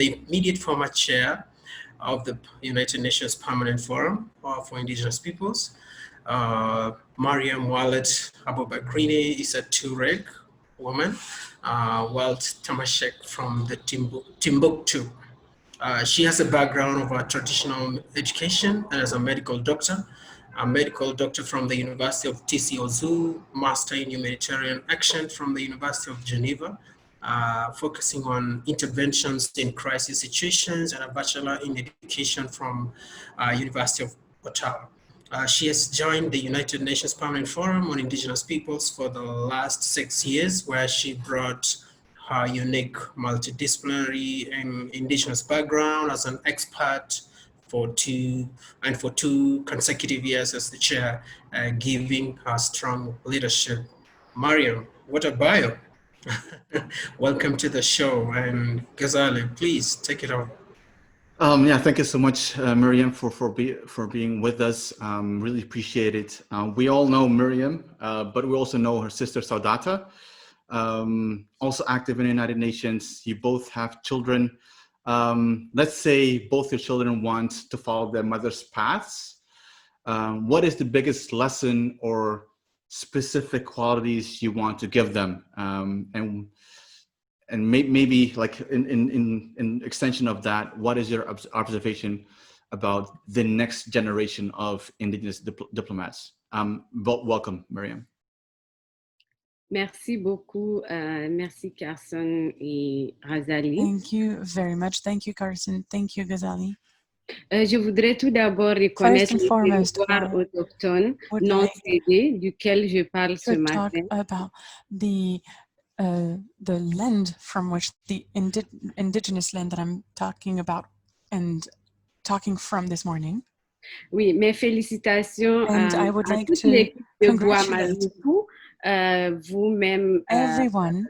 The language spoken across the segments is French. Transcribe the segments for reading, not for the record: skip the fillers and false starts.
the immediate former chair of the United Nations Permanent Forum for Indigenous Peoples. Mariam Whalet Aboubakrine is a Tuareg woman, while Tamashek from the Timbuktu. She has a background of traditional education and as a medical doctor from the University of TC Ozu, Master in Humanitarian Action from the University of Geneva, focusing on interventions in crisis situations, and a Bachelor in Education from University of Ottawa. She has joined the United Nations Permanent Forum on Indigenous Peoples for the last 6 years, where she brought her unique multidisciplinary and Indigenous background as an expert for two consecutive years as the chair, giving her strong leadership. Mariam, what a bio. Welcome to the show, and Ghazali, please take it on. Yeah, thank you so much, Mariam, for being with us. Really appreciate it. We all know Mariam, but we also know her sister Saudata, also active in the United Nations. You both have children. Let's say both your children want to follow their mother's paths. What is the biggest lesson or specific qualities you want to give them? And maybe like in extension of that, what is your observation about the next generation of Indigenous diplomats? Welcome, Mariam. Merci beaucoup. Merci, Carson et Ghazali. Thank you very much. Thank you, Carson. Thank you, Ghazali. Je voudrais tout d'abord reconnaître les territoires autochtones non cédés duquel je parle ce matin. About the land from which the indigenous land that I'm talking about and talking from this morning. Oui, mes félicitations I would like toute to l'équipe de congratulate Gomaluku, vous-même, everyone.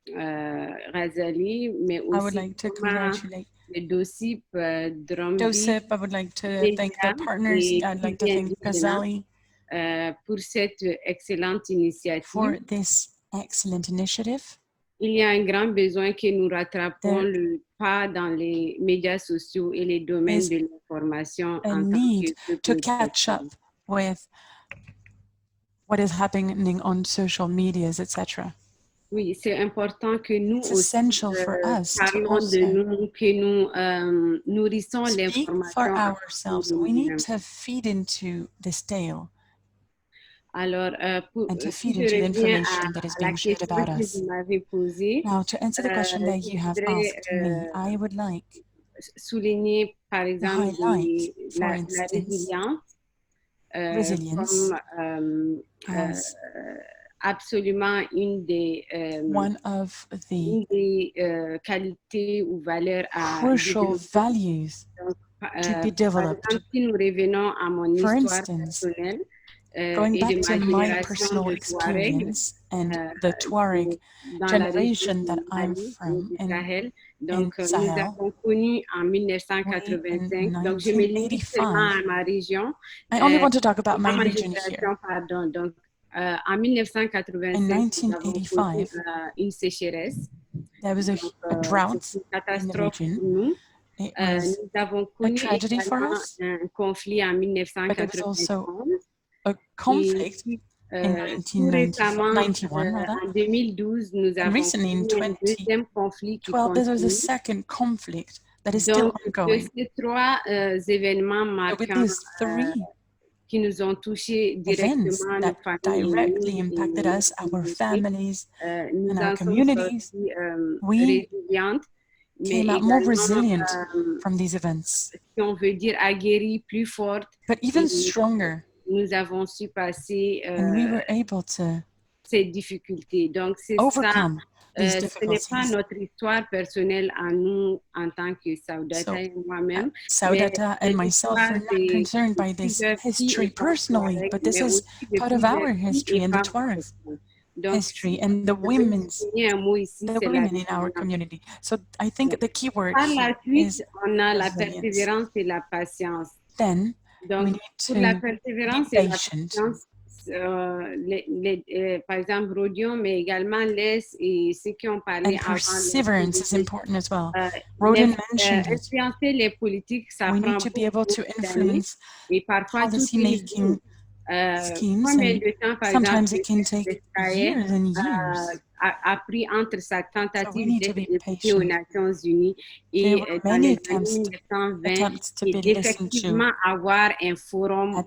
Ghazali, mais aussi I would like to congratulate le DOCIP, Drumbeat. DOCIP. I would like to thank the partners. I'd like to thank Ghazali pour cette excellente initiative. For this excellent initiative. Il y a un grand besoin que nous rattrapions le pas dans les médias sociaux et les domaines de l'information. A need to catch up with what is happening on social medias, etc. Oui, c'est important que nous essential for us parlons de nous, que nous nourrissons l'information. For ourselves, we need to feed into this tale. Alors, and to feed into the information that is being shared about us. Now, to answer the question that you have asked me, I would like souligner, par exemple, for instance, resilience as absolument une des qualités ou valeurs crucial values to be developed. Si nous revenons à mon for histoire instance, personnelle, going back to my personal experience and the Tuareg generation that I'm from in Sahel, nous avons connu en 1985. Donc, je me limite seulement à ma région. I only want to talk about my region here. Pardon. Donc, en 1985, in 1985, une sécheresse. There was a drought in the region. It was nous avons connu a tragedy for us, un conflit en 1991. A conflict in 1991, en 2012, nous avons recently in un deuxième conflit qui 2012, there was a continue. second conflict that is still Donc, ongoing. ces trois événements So with marquants these three qui nous ont touchés events directement, that nos familles, directly nous, impacted et us, our nos families, nous and en our sommes communities, sortis, we résilientes, mais came out more également, resilient from these events, si on veut dire aguerries, plus fortes. but even Et stronger, nous avons su passer and we were able to ces difficultés. Donc, c'est ça. overcome these Ce n'est pas difficulties. notre histoire personnelle à nous en tant que Saudata So, et moi-même. Saudata and myself are not concerned by this history personally, but this is part of our history and the Tuareg history and the women in our community. So I think the key word Par la here suite, is on a la resilience. persévérance et la patience. Then we Donc, need pour la to persévérance be et la patient. patience, par exemple, Rodion, mais également Les et ceux qui ont parlé And perseverance is important as well. Rodion mentioned it. Influencer les politiques, ça We prend need to be able to influence et parfois policy-making schemes, combien and de temps, par sometimes exemple, it can take years and years. A pris entre sa tentative d'être député aux Nations Unies et dans les années 1920 et d'effectivement avoir un forum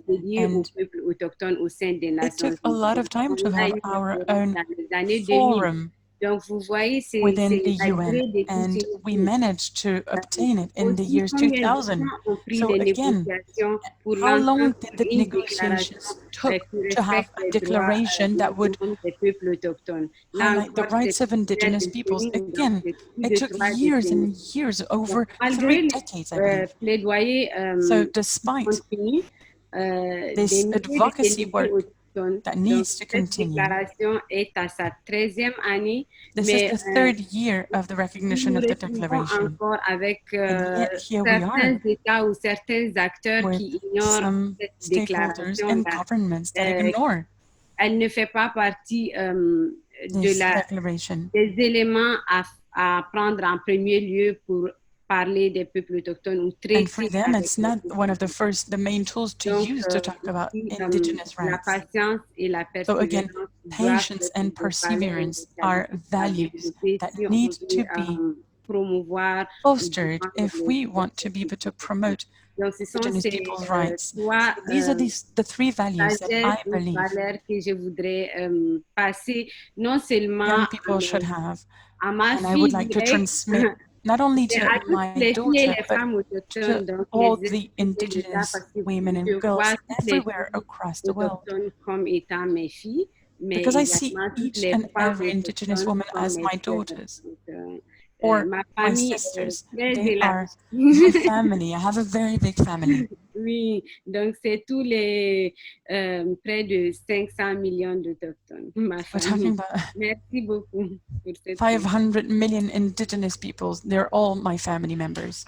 dédié aux peuples autochtones au sein des Nations Unies. It took a lot of time to have our own Dans les années 2000. forum Donc, vous voyez, c'est within the la durée UN, de and we managed to obtain it in the years Combien de 2000. temps ont pris So les again, négociations pour how long l'entente did the une negotiations déclaration took to have a declaration that would des peuples autochtones? highlight the rights of indigenous peoples? Again, it took years and years, over 3 decades, I believe. Plaidoyer, So despite this advocacy work that needs to continue, est à sa 13e année, this is the 3rd year of the recognition of the declaration. Avec And yet here we are États ou certains acteurs with qui ignorent some cette stakeholders déclaration. and governments that ignore Elle ne fait pas partie this declaration. des éléments à prendre en premier lieu pour parler des peuples autochtones ou traiter. And for them, it's not one of the main tools to use to talk about indigenous rights. La patience et la So again, patience and perseverance are values that need to be fostered if we want to be able to promote indigenous people's rights. So these are the 3 values that I believe young people should have, and I would like to transmit not only to my daughter, but to all the indigenous women and girls everywhere across the world. Because I see each and every indigenous woman as my daughters or my sisters. They are my family. I have a very big family. Oui, donc c'est tous les près de 500 millions d'autochtones. We're talking about Merci beaucoup pour cette 500 million indigenous peoples. They're all my family members.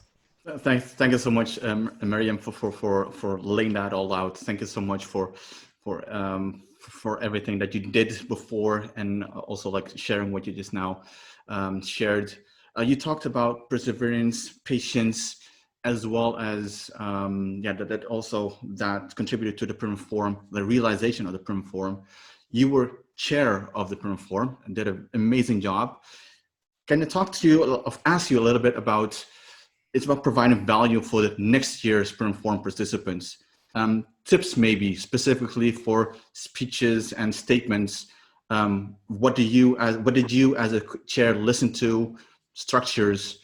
Thank you so much, Mariam, for laying that all out. Thank you so much for everything that you did before, and also like sharing what you just now shared. You talked about perseverance, patience, as well as that also that contributed to the Permanent Forum, the realization of the Permanent Forum. You were chair of the Permanent Forum and did an amazing job. Can I ask you a little bit about? It's about providing value for the next year's Permanent Forum participants. Tips maybe specifically for speeches and statements. What did you as a chair listen to? Structures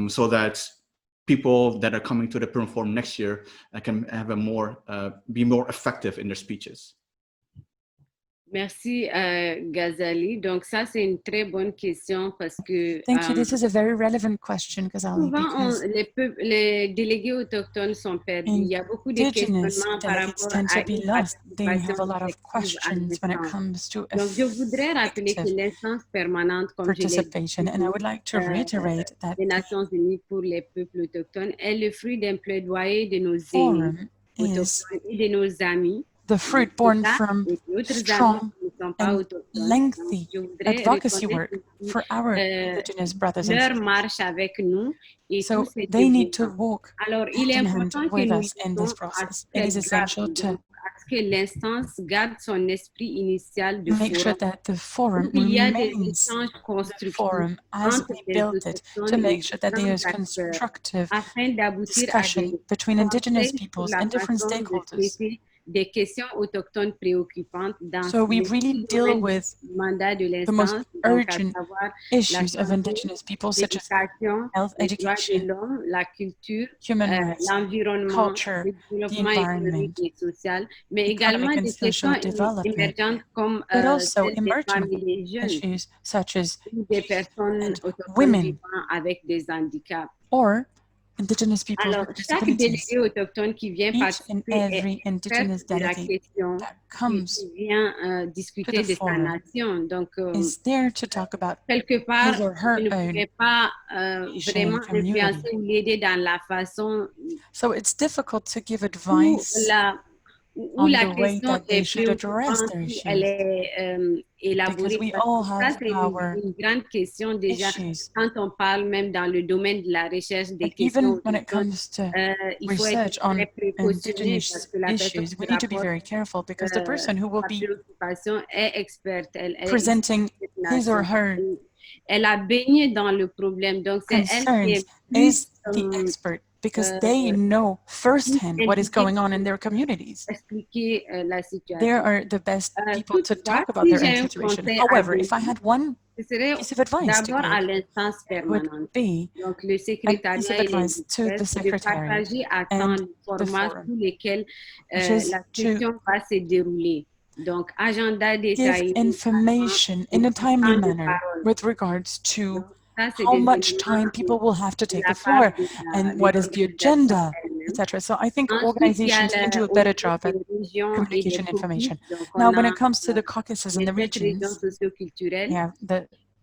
so that people that are coming to the Permanent Forum next year can have be more effective in their speeches. Merci, Ghazali. Donc ça, c'est une très bonne question parce que... Thank you. This is a very relevant question, Ghazali, because les délégués autochtones sont perdus. Il y a beaucoup de questionnements par rapport à be lost. They have a lot of questions when it comes to Donc, je voudrais rappeler que l'instance permanente, comme participation, and I would like to reiterate that les Nations Unies pour les peuples autochtones est le fruit d'un plaidoyer de nos forum aînés autochtones et de nos amis. The fruit born from strong and lengthy advocacy work for our indigenous brothers and sisters. So they need to walk hand in hand with us in this process. It is essential to make sure that the forum remains the forum as we built it, to make sure that there is constructive discussion between indigenous peoples and different stakeholders. Des questions autochtones préoccupantes dans so we really deal with the most urgent issues of indigenous people, such as health, education, la culture, human rights, culture, the environment, economic and social development, but also emerging issues such as women or indigenous people with disabilities. Each and every indigenous delegate that comes to the forum is there to talk about his or her own community. So it's difficult to give advice où la question est préoccupante, elle est élaborée. Ça, c'est une grande question déjà quand on parle même dans le domaine de la recherche des questions. Il faut être très précautionneux parce que la personne we need to be very careful because the person who will be préoccupation est experte. Elle presenting his or her elle a baigné dans le problème, donc c'est elle qui est is the expert because they know firsthand what is going on in their communities. Expliquer la situation. They are the best people to talk about their own situation. However, if I had one piece of advice to give, it would be donc, le a piece of advice to the secretary and the forum, la session va se dérouler. Donc, agenda give information in a timely manner with regards to how much time people will have to take the floor and what is the agenda, etc. So I think organizations can do a better job at communication information. Now, when it comes to the caucuses and the regions, yeah,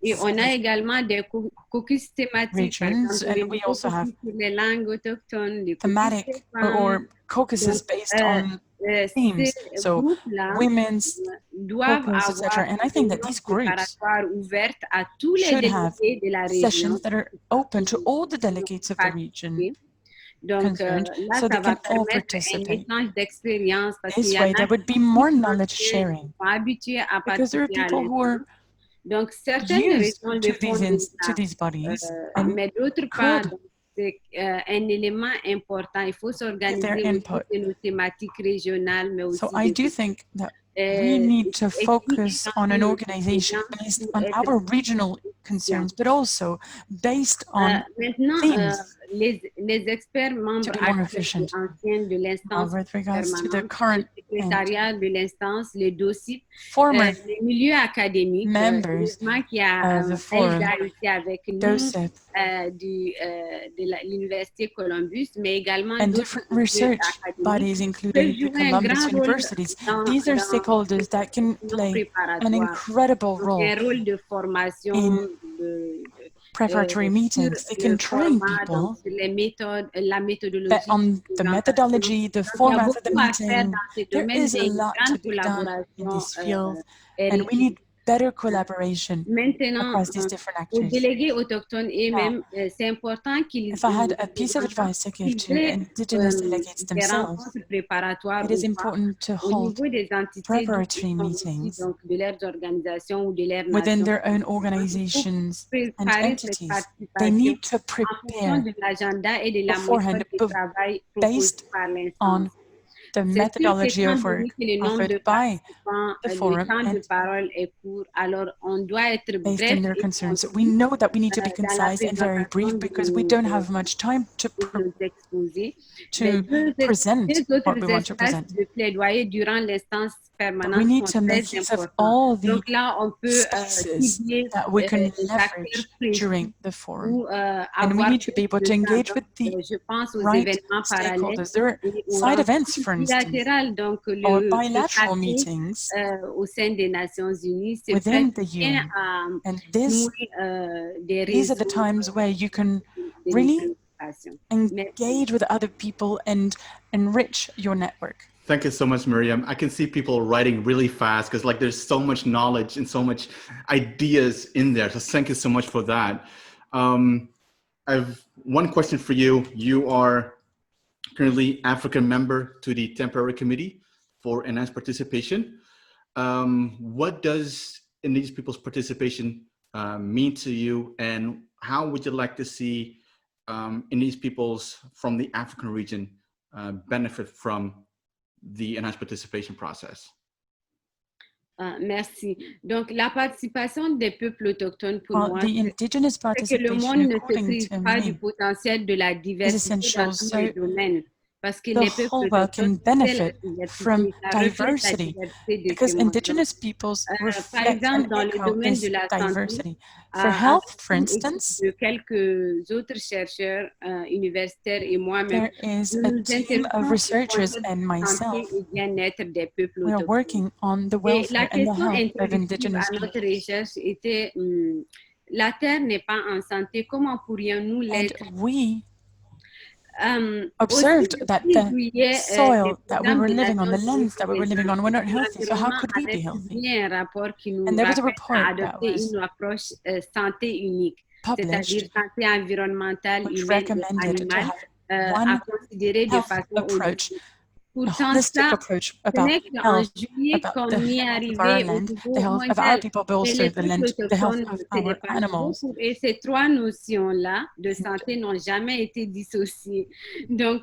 Et on a également des caucus thématiques. Regions, and we also have les langues autochtones, les thematic or caucuses based on themes, so women's caucus, etc. And I think that these groups should have sessions that are open to all the delegates of the region concerned, so they can all participate. This way, there would be more knowledge sharing, because there are people who are used to these bodies, and could un élément important. Il faut s'organiser nos thématiques régionales, mais aussi. So I do think that we need to focus on an organization based on our regional concerns, but also based on themes. Les experts membres anciens de l'instance, with regards to the current secrétariat de l'instance, les DOCIP, former les milieux académiques, members qui a the forum, Elsa ici avec nous, DOCIP, de l'université Columbus, mais également and different research bodies, including the Columbus universities. These are stakeholders that can play an incredible role in preparatory meetings. They can train people on the methodology, the format of the meeting. There is a lot to be done in this field, and we need better collaboration across these different actors. Now, if I had a piece of advice to give to Indigenous delegates themselves, it is important to hold preparatory meetings within their own organizations and entities. They need to prepare beforehand based on the methodology of work offered by the forum and based on their concerns. We know that we need to be concise and very brief because we don't have much time to present what we want to present. But we need to make use of all the spaces that we can leverage during the forum. And we need to be able to engage with the right stakeholders. There are side events, for instance, or bilateral meetings within the UN. And these are the times where you can really engage with other people and enrich your network. Thank you so much, Mariam. I can see people writing really fast because there's so much knowledge and so much ideas in there. So thank you so much for that. I have one question for you. You are currently African member to the Temporary Committee for Enhanced Participation. What does Indigenous people's participation mean to you, and how would you like to see Indigenous peoples from the African region benefit from the enhanced participation process? Merci. Donc, la participation des peuples autochtones pour moi, c'est que le monde ne se prive pas du potentiel de la diversité dans tous les domaines. The whole world can benefit from diversity because Indigenous peoples reflect and echo this diversity. For health, for instance, there is a team of researchers and myself. We are working on the welfare and the health of Indigenous people. La Terre n'est pas en santé. Comment pourrions-nous l'être? We observed that the soil that we were living on, the lands that we were living on, were not healthy. So how could we be healthy? And there was a report that was published, which recommended to have one health approach, a holistic approach about health, about the health of our land, the health of our people, but also the land, the health of our animals.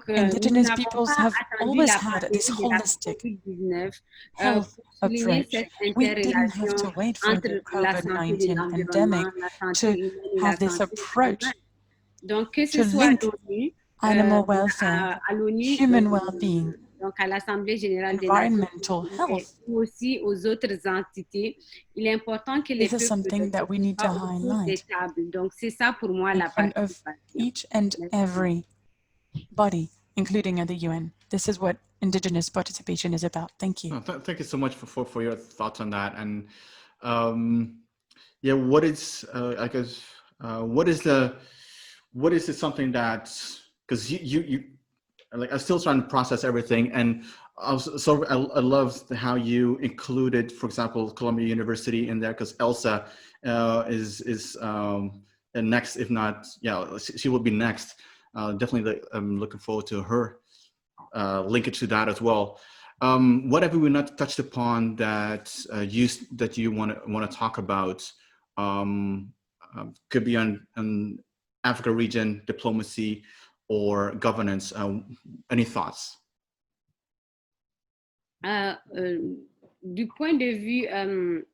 Indigenous peoples have always had this holistic health approach. We didn't have to wait for the COVID-19 pandemic to have this approach to link animal welfare, human well-being, environmental health. This is something that we need to highlight in front of each and every body, including at the UN. This is what Indigenous participation is about. Thank you. Thank you so much for your thoughts on that. And yeah, what is I guess what is something that, because you like, I'm still trying to process everything, and I love how you included, for example, Columbia University in there, because Elsa is next, if not, yeah, she will be next. Definitely, I'm looking forward to her linkage to that as well. Whatever we not touched upon that you want to talk about, could be on Africa region, diplomacy, or governance. Any thoughts? Du point de vue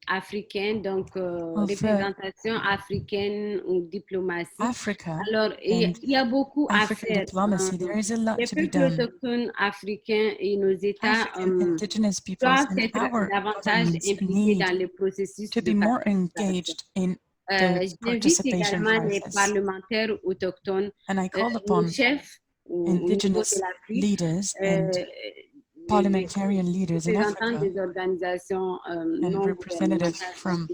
africain, donc représentation africaine ou diplomatie. Africa, alors il y a beaucoup à faire. Diplomacy, there is a lot to be done. Les peuples autochtones africains et nos États indigenous peoples doivent and être our davantage impliqués dans le processus to be more engaged in the participation process. Parlementaires autochtones, and I call upon chefs indigenous leaders and parliamentarian leaders in Africa and representatives from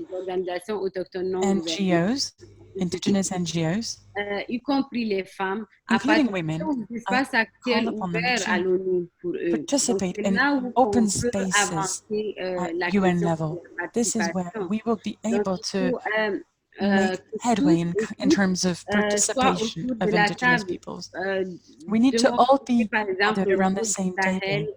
NGOs, indigenous NGOs, including women. I call upon them to participate in open spaces at UN level. This is where we will be able to make headway in terms of participation of indigenous peoples. We need to all be gathered around the same table,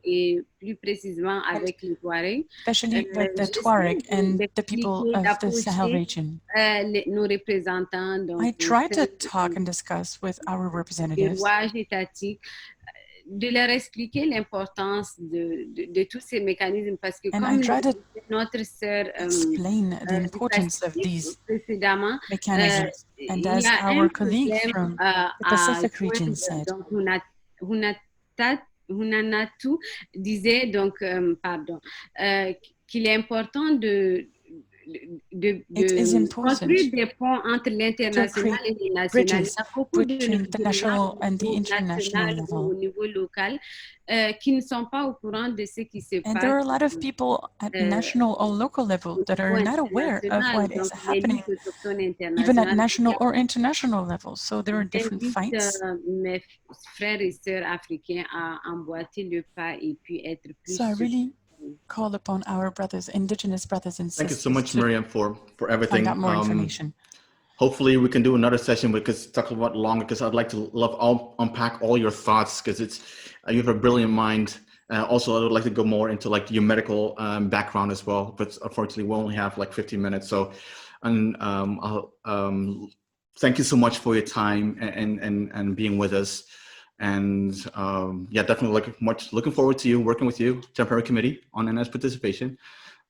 especially with the Tuareg and the people of the Sahel region. I try to talk and discuss with our representatives de leur expliquer l'importance de tous ces mécanismes, parce que comme notre sœur explain the importance of these mechanisms, and as our colleague from the Pacific region said, Hunanatu disait donc qu'il est important de construire des ponts entre l'international et les nationales. Between the national and the international level. Au niveau local, qui ne sont pas au courant de ce qui se passe. And there are a lot of people at national or local level that are not aware of what is happening, even at national or international level. So there are different fights. Mes frères et sœurs africains à emboîter le pas et puis être plus. So I really call upon our brothers, indigenous brothers and sisters. Thank you so much, Mariam, for everything. Find out more information. Hopefully we can do another session because talk about longer, because I'd like to unpack all your thoughts, because you have a brilliant mind. Also, I would like to go more into like your medical background as well, but unfortunately we only have like 15 minutes. So, and thank you so much for your time and being with us. And yeah, definitely looking forward to working with you, temporary committee on NS participation.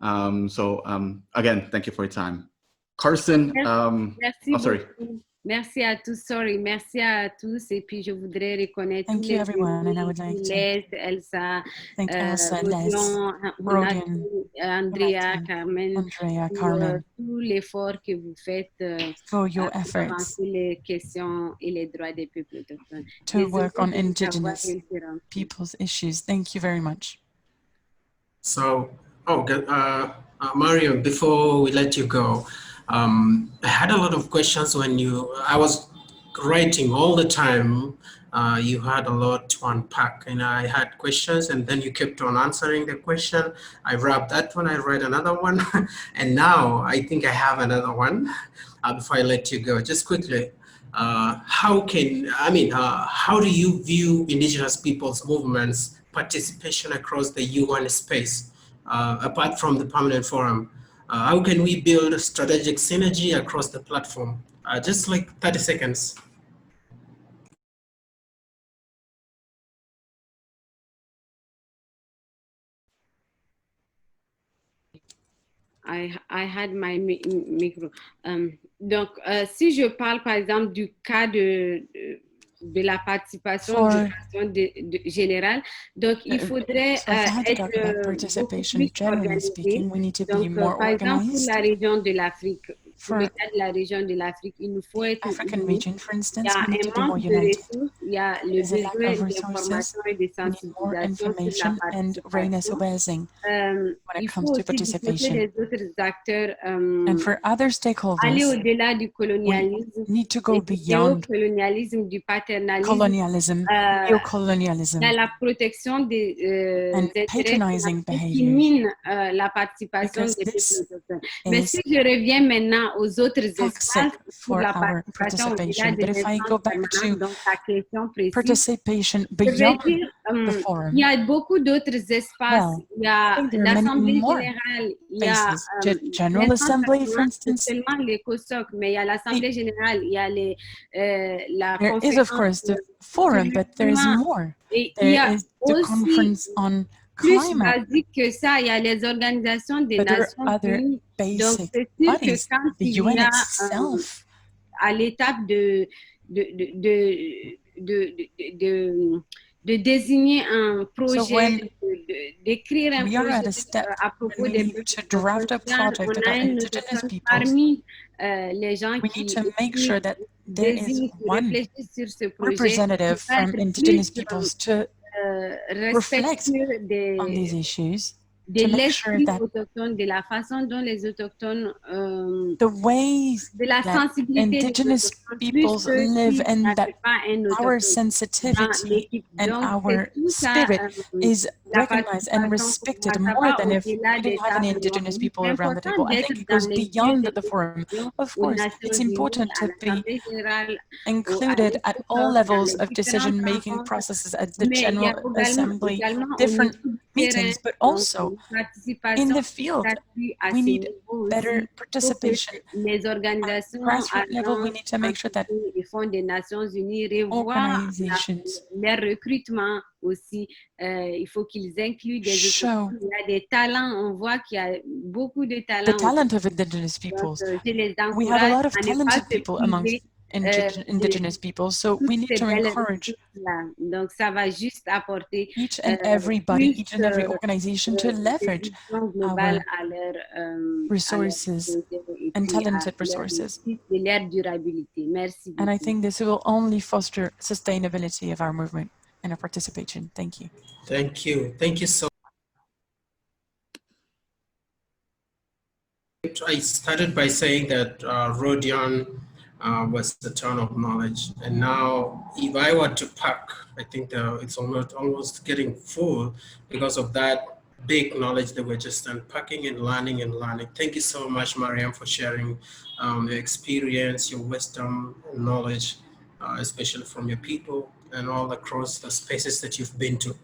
Again, thank you for your time. Carson, sorry. Merci à tous, merci à tous, et puis je voudrais reconnaître thank you everyone, and I would like to Elsa, thank Elsa, Rodion, Andrea, Carmen, Carmen, tout l'effort que vous faites for your efforts les questions et les droits des peuples autochtones. To work on indigenous people's issues. Thank you very much. So, Mariam, before we let you go, I had a lot of questions when I was writing all the time, you had a lot to unpack, and I had questions, and then you kept on answering the question. I wrapped that one, I read another one, and now I think I have another one. Before I let you go, just quickly, how do you view Indigenous peoples' movements participation across the UN space, apart from the permanent forum? How can we build strategic synergy across the platform? Just like 30 seconds. I had my micro. Donc, si je parle par exemple du cas de la participation générale, donc il faudrait être participation, generally speaking, we need to be more par exemple, pour organized. la région de l'Afrique, pour le cas de la région de l'Afrique, il nous faut être African region, for instance, il y a we need to be more un manque de united. ressources, il y a le besoin d'information et de sensibilisation sur la participation. Il faut aussi du côté des autres acteurs aller au-delà du colonialisme, du néocolonialisme, du paternalisme, la protection des intérêts qui minent la participation des peuples autochtones. Mais si je reviens maintenant aux autres espaces pour la participation au-delà des instances permanentes, donc ta question précise, je vais dire, il y a beaucoup d'autres espaces. Il y a l'Assemblée générale, il y a seulement les COSOC, mais il y a l'Assemblée générale, il y a la There is, of course, the forum, but there is more. There is the conference on plus basique que ça, il y a les organisations des Nations Unies. Donc, c'est sûr que quand il y a à l'étape de désigner un projet, d'écrire un projet à propos des peuples, on a une autochtone parmi les gens qui désignent, qui réfléchissent sur ce projet, representative from Indigenous peoples to reflect on these issues, de l'esprit autochtone, de la façon dont les autochtones, the ways de la that Indigenous peoples live, and that our sensitivity and our spirit is recognized and respected more than if we didn't have any Indigenous people around the table. I think it goes beyond the forum. Of course, it's important to be included at all levels of decision-making processes at the General Assembly, different meetings, but also in the field, we need better participation. At grassroots level, we need to make sure that organizations aussi, il faut qu'ils incluent des autochtones. Il y a des talents, on voit qu'il y a beaucoup de talents. The talent of Indigenous peoples. We have a lot of talented people amongst Indigenous people, so we need to encourage Donc, ça va juste apporter each and everybody, each and every organization to leverage our resources and talented resources. And I think this will only foster sustainability of our movement and our participation. Thank you. Thank you. Thank you so much. I started by saying that Rodion was the town of knowledge. And now if I were to pack, I think it's almost getting full because of that big knowledge that we're just unpacking and learning and learning. Thank you so much, Mariam, for sharing your experience, your wisdom and knowledge, especially from your people and all across the spaces that you've been to.